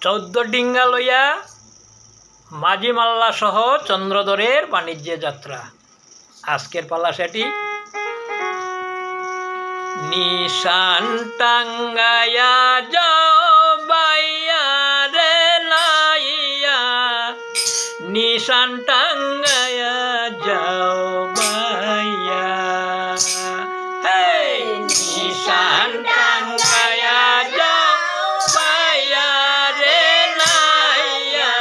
14 ডিঙ্গা লইয়া মাঝি মাল্লা সহ চন্দ্রদ্বরের বাণিজ্য যাত্রা। আজকের পালা সেটি। নিশান টাঙ্গায়া যাও বাইয়া রে লাইয়া, নিশান টাঙ্গায়া যাও বাইয়া, নিশান টাঙ্গায়া যাও বাইয়া রে লাইয়া,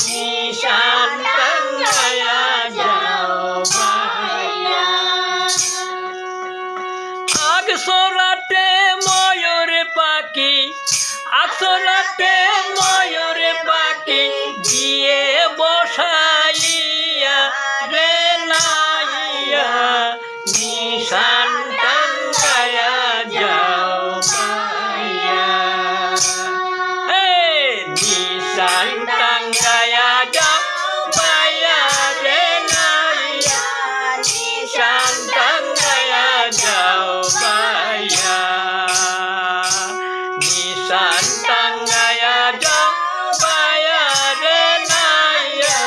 নিশান টাঙ্গায়া যাও বাইয়া। আকসরাটে ময়ূর পাখি, আকসরাটে ময়ূর পাখি দিয়ে বসাইয়া রে লাইয়া, নিশান টাঙ্গায়া যাও বাইয়া, নিশান টাঙ্গায়া যাও বাইয়া রে লাইয়া, নিশান টাঙ্গায়া যাও বাইয়া, নিশান টাঙ্গায়া যাও বাইয়া রে লাইয়া,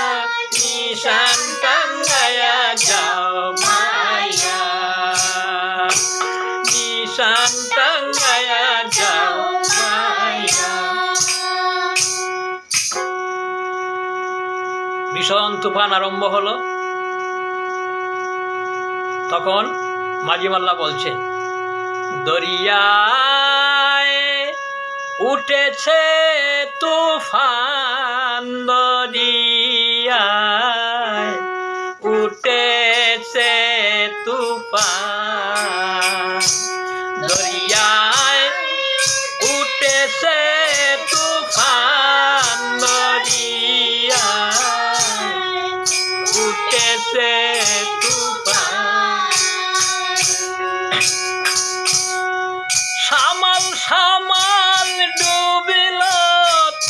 নিশান টাঙ্গায়া যাও বাইয়া, নিশান টাঙ্গায়া যাও বাইয়া। ভীষণ তুফান আরম্ভ হলো। তখন মাঝি মাল্লা বলছে, দরিয়ায় উঠেছে তুফান, দরিয়ায় উঠেছে তুফান, দরিয়ায় উঠেছে তুফান, দরিয়ায় উঠেছে তুফান, সামাল সামাল ডুবিল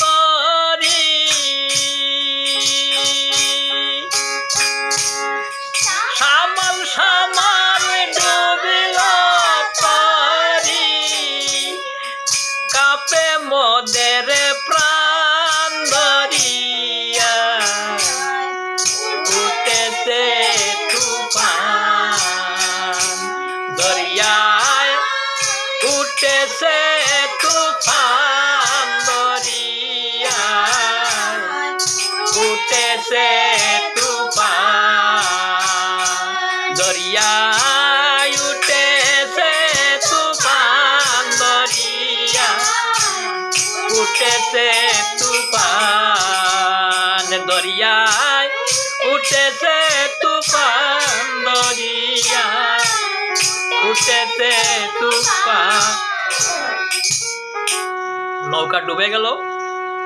তরি, সামাল সামাল ডুবিল তরি, কাপে মোদের প্রাণ, দরিয়া উঠেছে তুফান, দরিয়ায় উঠেছে তুফান, দরিয়ায় উঠেছে তুফান, দরিয়ায় উঠেছে তুফান, দরিয়ায় উঠেছে তুফান, দরিয়ায় উঠেছে তুফান, দরিয়ায় উঠেছে তুফান। নৌকা ডুবে গেল।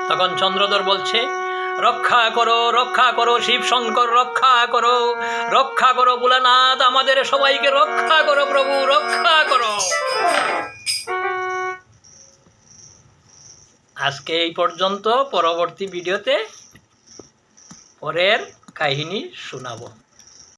তখন চন্দ্রদ্বর বলছে, রক্ষা করো, রক্ষা করো শিব শঙ্কর, রক্ষা করো, রক্ষা করো ভোলানাথ, আমাদের সবাইকে রক্ষা করো প্রভু, রক্ষা করো। আজকে এই পর্যন্ত। পরবর্তী ভিডিওতে পরের কাহিনী শোনাবো।